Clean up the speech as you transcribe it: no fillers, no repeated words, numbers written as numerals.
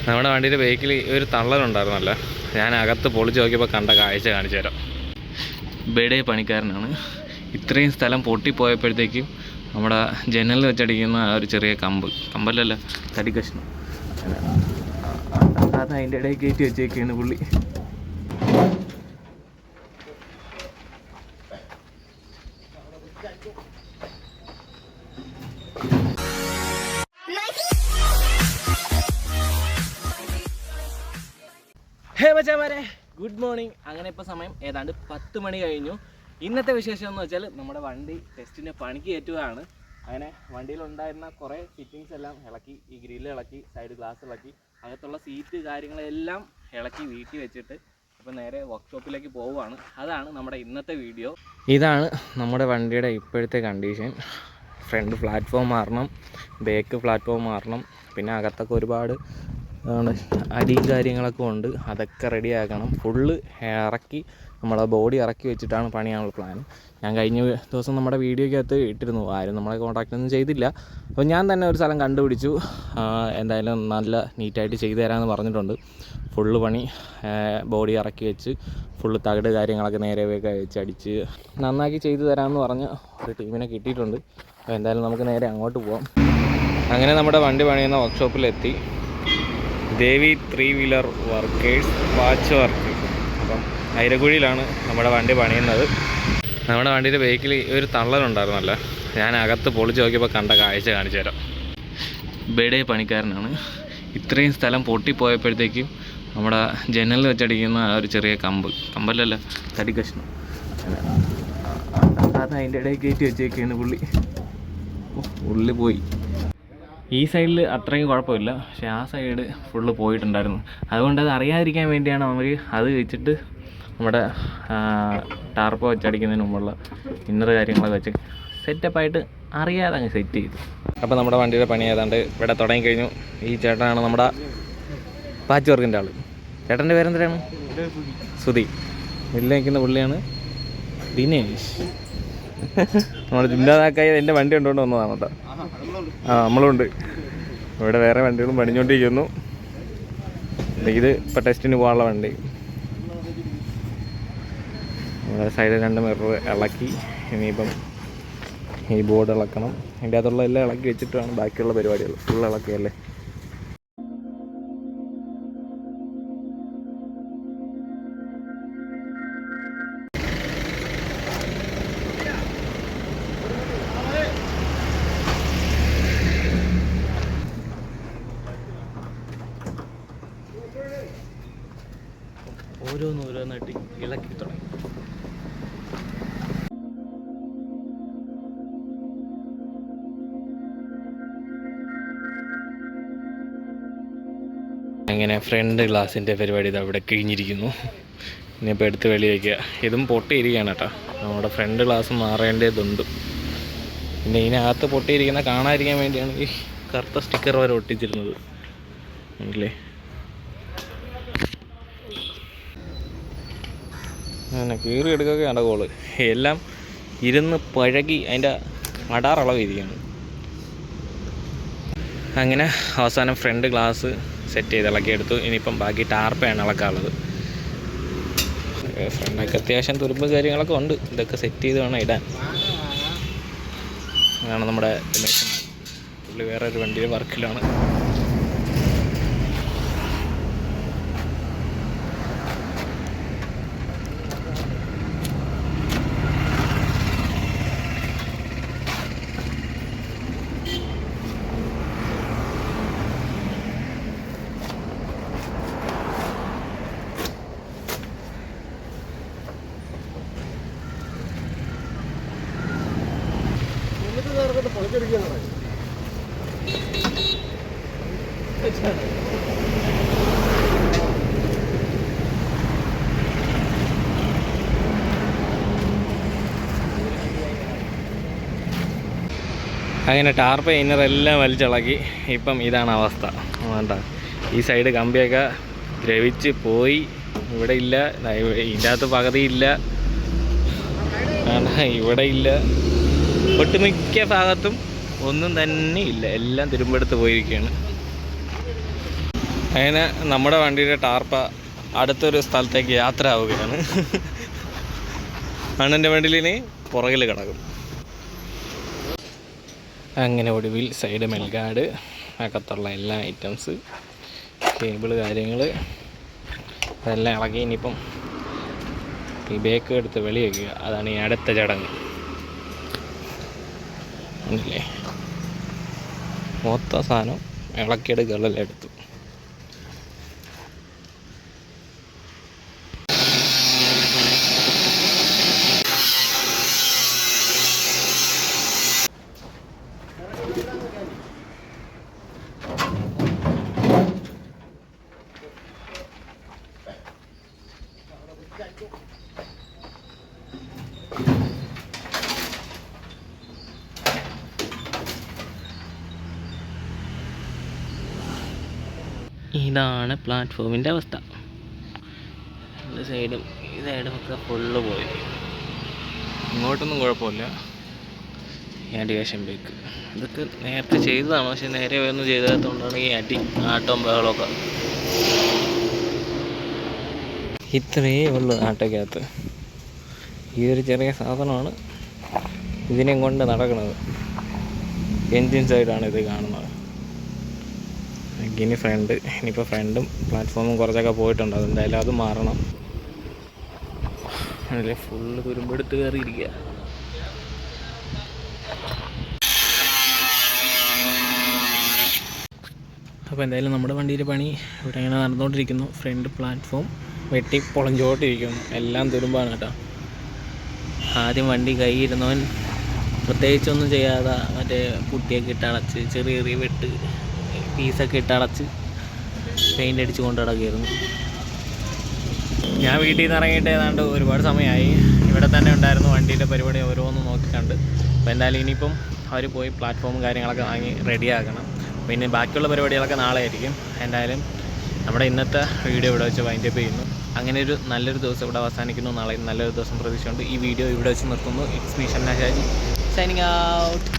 നമ്മുടെ വണ്ടിയുടെ ബേക്കിൽ ഒരു തള്ളലുണ്ടായിരുന്നല്ലോ. ഞാൻ അകത്ത് പൊളിച്ച് നോക്കിയപ്പോൾ കണ്ട കാഴ്ച കാണിച്ചു തരാം. ബേഡേ പണിക്കാരനാണ്. ഇത്രയും സ്ഥലം പൊട്ടിപ്പോയപ്പോഴത്തേക്കും നമ്മുടെ ജനലിൽ വെച്ചടിക്കുന്ന ആ ഒരു ചെറിയ കമ്പല്ലല്ല തടി കഷ്ണം, അത് അതിൻ്റെ ഇടയിൽ കയറ്റി വെച്ചേക്കാണ് പുള്ളി. ഹേ മച്ചാമാരെ, ഗുഡ് മോർണിംഗ്. അങ്ങനെ ഇപ്പോൾ സമയം ഏതാണ്ട് 10 മണി കഴിഞ്ഞു. ഇന്നത്തെ വിശേഷം എന്ന് വെച്ചാൽ നമ്മുടെ വണ്ടി ടെസ്റ്റിൻ്റെ പണിക്ക് കയറ്റുകയാണ്. അങ്ങനെ വണ്ടിയിലുണ്ടായിരുന്ന കുറേ ഫിറ്റിങ്സ് എല്ലാം ഇളക്കി, ഈ ഗ്രില്ല് ഇളക്കി, സൈഡ് ഗ്ലാസ് ഇളക്കി, അകത്തുള്ള സീറ്റ് കാര്യങ്ങളെല്ലാം ഇളക്കി വീട്ടിൽ വെച്ചിട്ട് ഇപ്പോൾ നേരെ വർക്ക്ഷോപ്പിലേക്ക് പോവുകയാണ്. അതാണ് നമ്മുടെ ഇന്നത്തെ വീഡിയോ. ഇതാണ് നമ്മുടെ വണ്ടിയുടെ ഇപ്പോഴത്തെ കണ്ടീഷൻ. ഫ്രണ്ട് പ്ലാറ്റ്ഫോം മാറണം, ബാക്ക് പ്ലാറ്റ്ഫോം മാറണം, പിന്നെ അകത്തൊക്കെ ഒരുപാട് അടിയും കാര്യങ്ങളൊക്കെ ഉണ്ട്. അതൊക്കെ റെഡിയാക്കണം. ഫുള്ള് ഇറക്കി നമ്മളെ ബോഡി ഇറക്കി വെച്ചിട്ടാണ് പണിയാനുള്ള പ്ലാൻ. ഞാൻ കഴിഞ്ഞ ദിവസം നമ്മുടെ വീഡിയോയ്ക്കകത്ത് ഇട്ടിരുന്നു, ആരും നമ്മളെ കോൺടാക്റ്റ് ഒന്നും ചെയ്തില്ല. അപ്പോൾ ഞാൻ തന്നെ ഒരു സ്ഥലം കണ്ടുപിടിച്ചു. എന്തായാലും നല്ല നീറ്റായിട്ട് ചെയ്തു തരാമെന്ന് പറഞ്ഞിട്ടുണ്ട്. ഫുള്ള് പണി ബോഡി ഇറക്കി വെച്ച് ഫുള്ള് തകിട് കാര്യങ്ങളൊക്കെ നേരെ വെച്ച് അടിച്ച് നന്നാക്കി ചെയ്തു തരാമെന്ന് പറഞ്ഞ് ഒരു ടീമിനെ കിട്ടിയിട്ടുണ്ട്. അപ്പോൾ എന്തായാലും നമുക്ക് നേരെ അങ്ങോട്ട് പോവാം. അങ്ങനെ നമ്മുടെ വണ്ടി പണിയുന്ന വർക്ക്ഷോപ്പിലെത്തി. ദേവി 3 വീലർ വർക്കേഴ്സ് വാച്ച് വർക്ക്. അപ്പം ഐരക്കുഴിയിലാണ് നമ്മുടെ വണ്ടി പണിയുന്നത്. നമ്മുടെ വണ്ടിയുടെ ബേക്കിൽ ഒരു തള്ളലുണ്ടായിരുന്നല്ലോ. ഞാൻ അകത്ത് പൊളിച്ച് നോക്കിയപ്പോൾ കണ്ട കാഴ്ച കാണിച്ചു തരാം. ബേഡേ പണിക്കാരനാണ്. ഇത്രയും സ്ഥലം പൊട്ടിപ്പോയപ്പോഴത്തേക്കും നമ്മുടെ ജനലിൽ വെച്ചടിക്കുന്ന ആ ഒരു ചെറിയ കമ്പല്ലല്ല തടി കഷ്ണം, അത് അതിൻ്റെ ഇടയിൽ കയറ്റി വെച്ചേക്കാണ് പുള്ളി. ഉള്ളിൽ പോയി. ഈ സൈഡിൽ അത്രയും കുഴപ്പമില്ല, പക്ഷേ ആ സൈഡ് ഫുള്ള് പോയിട്ടുണ്ടായിരുന്നു. അതുകൊണ്ട് അത് അറിയാതിരിക്കാൻ വേണ്ടിയാണ് അവർ അത് വെച്ചിട്ട് നമ്മുടെ ടാർപ്പ വെച്ചടിക്കുന്നതിന് മുമ്പുള്ള ഇന്നർ കാര്യങ്ങളൊക്കെ വെച്ച് സെറ്റപ്പായിട്ട് അറിയാതെ അങ്ങ് സെറ്റ് ചെയ്തു. അപ്പോൾ നമ്മുടെ വണ്ടിയുടെ പണി ഏതാണ്ട് ഇവിടെ തുടങ്ങിക്കഴിഞ്ഞു. ഈ ചേട്ടനാണ് നമ്മുടെ പാച്ച് വർക്കിൻ്റെ ആൾ. ചേട്ടൻ്റെ പേരെന്തിനാണ്? സുധി. മില്ലിൽ നിൽക്കുന്ന പുള്ളിയാണ് ദിനേശ്. നമ്മുടെ ജിംനാഥാക്കായി എൻ്റെ വണ്ടി കൊണ്ടുകൊണ്ട് വന്നതാണ് കേട്ടോ. നമ്മളുണ്ട് ഇവിടെ. വേറെ വണ്ടികളും പണിഞ്ഞുകൊണ്ടിരിക്കുന്നു. ഇത് ഇപ്പോൾ ടെസ്റ്റിന് പോകാനുള്ള വണ്ടി. നമ്മുടെ സൈഡിൽ 2 മിറർ ഇളക്കി. ഇനിയിപ്പം ഈ ബോർഡ് ഇളക്കണം. അതിൻ്റെ അകത്തുള്ള എല്ലാം ഇളക്കി വെച്ചിട്ട് വേണം ബാക്കിയുള്ള പരിപാടികൾ. ഫുൾ ഇളക്കിയല്ലേ. ഓരോന്നായിട്ട് ഇളക്കി തുടങ്ങി. അങ്ങനെ ഫ്രണ്ട് ഗ്ലാസിൻ്റെ പരിപാടി ഇത് അവിടെ കഴിഞ്ഞിരിക്കുന്നു. ഇനിയിപ്പോൾ എടുത്ത് വെളി വയ്ക്കുക. ഇതും പൊട്ടിയിരിക്കുകയാണ് കേട്ടോ. നമ്മുടെ ഫ്രണ്ട് ഗ്ലാസ് മാറേണ്ടതുണ്ട്. പിന്നെ ഇതിനകത്ത് പൊട്ടിയിരിക്കുന്ന കാണാതിരിക്കാൻ വേണ്ടിയാണ് ഈ കറുത്ത സ്റ്റിക്കർ വരെ ഒട്ടിച്ചിരുന്നത്. അല്ലേ, അങ്ങനെ കീറി എടുക്കുകയൊക്കെ നടക്കുള്ളൂ. എല്ലാം ഇരുന്ന് പഴകി അതിൻ്റെ അടാറളവിരിക്കുകയാണ്. അങ്ങനെ അവസാനം ഫ്രണ്ട് ഗ്ലാസ് സെറ്റ് ചെയ്ത് ഇളക്കിയെടുത്തു. ഇനിയിപ്പം ബാക്കി ടാർപ്പയാണ് ഇളക്കാനുള്ളത്. ഫ്രണ്ടൊക്കെ അത്യാവശ്യം തുരുമ്പ് കാര്യങ്ങളൊക്കെ ഉണ്ട്. ഇതൊക്കെ സെറ്റ് ചെയ്ത് വേണം ഇടാൻ. അതാണ് നമ്മുടെ പുള്ളി വേറെ ഒരു വണ്ടിയുടെ വർക്കിലാണ്. അങ്ങനെ ടാർപ്പ ഇന്നറെല്ലാം വലിച്ചിളക്കി. ഇപ്പം ഇതാണ് അവസ്ഥ. വേണ്ട, ഈ സൈഡ് കമ്പിയൊക്കെ ദ്രവിച്ച് പോയി. ഇവിടെ ഇല്ല, ഇതിൻ്റെ അകത്ത് പകുതിയില്ല, ഇവിടെ ഇല്ല. ഒട്ടുമിക്ക ഭാഗത്തും ഒന്നും തന്നെ ഇല്ല. എല്ലാം തുരുമ്പെടുത്ത് പോയിരിക്കുകയാണ്. അങ്ങനെ നമ്മുടെ വണ്ടിയുടെ ടാർപ്പ അടുത്തൊരു സ്ഥലത്തേക്ക് യാത്ര ആവുകയാണ്. അണ്ണൻ്റെ വണ്ടിയിൽ ഇനി പുറകിൽ കിടക്കും. അങ്ങനെ ഒടുവിൽ സൈഡ് മെൽഗാർഡ് അകത്തുള്ള എല്ലാ ഐറ്റംസ്, കേബിള് കാര്യങ്ങൾ അതെല്ലാം ഇളകി ഇനിയിപ്പം ഈ ബേക്ക് എടുത്ത് വെളി വയ്ക്കുക. അതാണ് ഈ അടുത്ത ചടങ്ങ്. ഉണ്ടല്ലേ, മൊത്തം സാധനം ഇളക്കിയെടുക്കുകയെല്ലാം എടുത്തു. ഇതാണ് പ്ലാറ്റ്ഫോമിൻ്റെ അവസ്ഥ. രണ്ട് സൈഡും ഈ സൈഡുമൊക്കെ ഫുള്ള് പോയി. ഇങ്ങോട്ടൊന്നും കുഴപ്പമില്ല. ആൻറ്റിവേഷൻ ബ്രേക്ക് ഇതൊക്കെ നേരത്തെ ചെയ്തതാണ്, പക്ഷെ നേരെ ഒന്നും ചെയ്താത്തതുകൊണ്ടാണ് ഈ ആട്ടവും ബഹളമൊക്കെ. ഇത്രയേ ഉള്ളൂ ആട്ടയ്ക്കകത്ത്. ഈ ഒരു ചെറിയ സാധനമാണ് ഇതിനെ കൊണ്ട് നടക്കുന്നത്. എൻജിൻ സൈഡാണ് ഇത് കാണുന്നത്. ഇനി ഇനിയിപ്പോൾ ഫ്രണ്ടും പ്ലാറ്റ്ഫോമും കുറച്ചൊക്കെ പോയിട്ടുണ്ട്. അതെന്തായാലും അത് മാറണം. അതിൽ ഫുള്ള് തുരുമ്പെടുത്ത് കയറിയിരിക്കുക. അപ്പോൾ എന്തായാലും നമ്മുടെ വണ്ടിയുടെ പണി ഇവിടെ ഇങ്ങനെ നടന്നുകൊണ്ടിരിക്കുന്നു. ഫ്രണ്ട് പ്ലാറ്റ്ഫോം വെട്ടി പൊളഞ്ചോട്ടിരിക്കുന്നു. എല്ലാം തുരുമ്പാണ് കേട്ടോ. ആദ്യം വണ്ടി കൈയിരുന്നവൻ പ്രത്യേകിച്ചൊന്നും ചെയ്യാതെ മറ്റേ പുട്ടിയൊക്കെ ഇട്ട് അടച്ച് ചെറിയ ചെറിയ വെട്ട് പീസൊക്കെ ഇട്ട് അടച്ച് പെയിൻ്റ് അടിച്ച് കൊണ്ട് നടക്കുകയായിരുന്നു. ഞാൻ വീട്ടിൽ നിന്ന് ഇറങ്ങിയിട്ട് ഏതാണ്ട് ഒരുപാട് സമയമായി. ഇവിടെ തന്നെ ഉണ്ടായിരുന്നു വണ്ടിയുടെ പരിപാടി ഓരോന്നും നോക്കിക്കണ്ട്. അപ്പോൾ എന്തായാലും ഇനിയിപ്പം അവർ പോയി പ്ലാറ്റ്ഫോമും കാര്യങ്ങളൊക്കെ വാങ്ങി റെഡിയാക്കണം. പിന്നെ ബാക്കിയുള്ള പരിപാടികളൊക്കെ നാളെ ആയിരിക്കും. എന്തായാലും നമ്മുടെ ഇന്നത്തെ വീഡിയോ ഇവിടെ വെച്ച് വൈൻഡപ്പ് ചെയ്യുന്നു. അങ്ങനെ ഒരു നല്ലൊരു ദിവസം ഇവിടെ അവസാനിക്കുന്നു. നാളെ നല്ലൊരു ദിവസം പ്രതീക്ഷയുണ്ട്. ഈ വീഡിയോ ഇവിടെ വെച്ച് നിർത്തുന്നു. It's me Shamna Shaji signing out.